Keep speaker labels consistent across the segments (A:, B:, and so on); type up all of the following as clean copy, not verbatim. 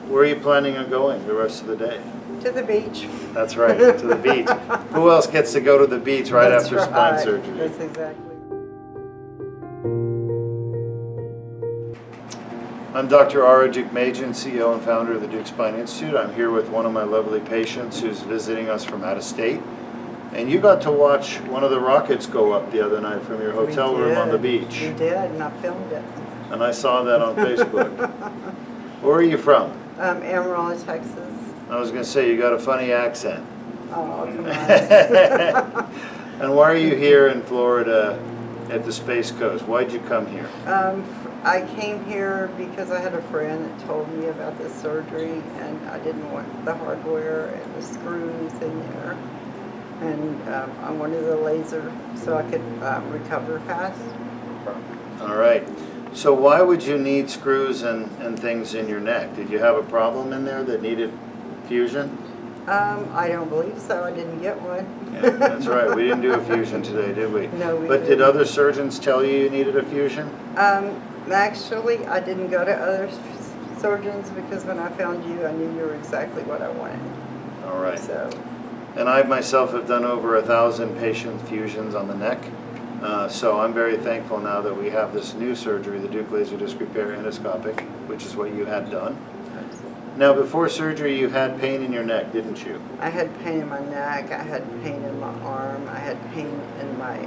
A: Where are you planning on going the rest of the day?
B: To the beach.
A: That's right, to the beach. Who else gets to go to the beach right
B: That's
A: after spine surgery?
B: That's exactly.
A: I'm Dr. Deukmedjian, CEO and founder of the Deuk Spine Institute. I'm here with one of my lovely patients who's visiting us from out of state. And you got to watch one of the rockets go up the other night from your hotel room on the beach.
B: We did, and I filmed it.
A: And I saw that on Facebook. Where are you from?
B: Amarillo, Texas.
A: I was going to say, you got a funny accent.
B: Oh, come on.
A: And why are you here in Florida at the Space Coast? Why'd you come here?
B: I came here because I had a friend that told me about this surgery, and I didn't want the hardware and the screws in there. And I wanted a laser so I could recover fast.
A: All right. So why would you need screws and things in your neck? Did you have a problem in there that needed fusion?
B: I don't believe so. I didn't get one.
A: Yeah, that's right. We didn't do a fusion today, did we?
B: No, we
A: But
B: didn't.
A: did other surgeons tell you needed a fusion?
B: Actually, I didn't go to other surgeons because when I found you, I knew you were exactly what I wanted.
A: All right.
B: So.
A: And I myself have done over 1,000 patient fusions on the neck. So I'm very thankful now that we have this new surgery, the Deuk laser disc repair endoscopic, which is what you had done. Now, before surgery, you had pain in your neck, didn't you?
B: I had pain in my neck, I had pain in my arm, I had pain in my,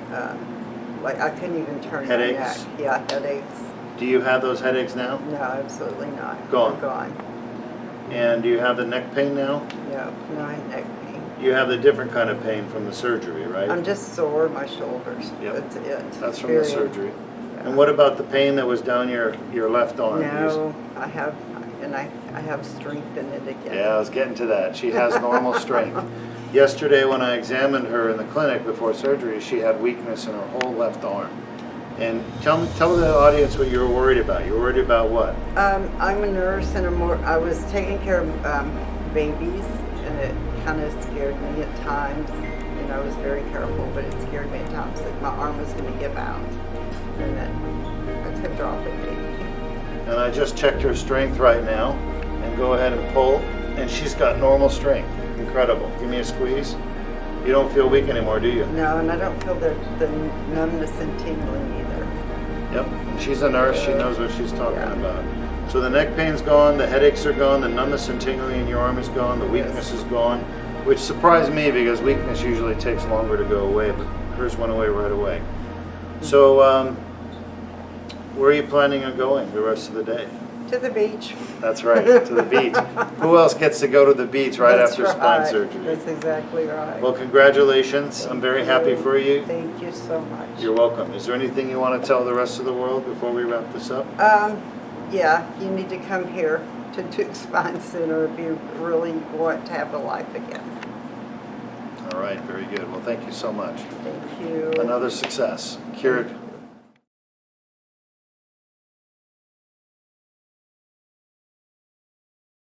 B: like I couldn't even turn
A: Headaches?
B: my neck. Yeah, headaches.
A: Do you have those headaches now?
B: No, absolutely not.
A: Gone?
B: They're gone.
A: And do you have the neck pain now?
B: No, no neck pain.
A: You have the different kind of pain from the surgery, right?
B: I'm just sore in my shoulders.
A: Yep.
B: That's it.
A: That's from the
B: Period.
A: surgery.
B: Yeah.
A: And what about the pain that was down your left arm?
B: No, I have, and I have strength in it again.
A: Yeah, I was getting to that. She has normal strength. Yesterday when I examined her in the clinic before surgery, she had weakness in her whole left arm. And tell the audience what you were worried about. You were worried about what?
B: I'm a nurse, and I was taking care of babies, and it kind of scared me at times. And I was very careful, but it scared me at times that my arm was going to give out, and that I could drop a baby.
A: And I just checked her strength right now, and go ahead and pull, and she's got normal strength. Incredible. Give me a squeeze. You don't feel weak anymore, do you?
B: No, and I don't feel the numbness and tingling either.
A: Yep. And she's a nurse. She knows what she's talking
B: Yeah.
A: about. So the neck pain's gone, the headaches are gone, the numbness and tingling in your arm is gone, the weakness is gone, which surprised me because weakness usually takes longer to go away, but hers went away right away. So where are you planning on going the rest of the day?
B: To the beach.
A: That's right, to the beach. Who else gets to go to the beach right
B: That's
A: after
B: right.
A: spine surgery?
B: That's exactly right.
A: Well, congratulations. I'm very happy for you.
B: Thank you so much.
A: You're welcome. Is there anything you want to tell the rest of the world before we wrap this up?
B: Yeah, you need to come here to Deuk Spine Center if you really want to have a life again.
A: All right, very good. Well, thank you so much.
B: Thank you.
A: Another success. Cured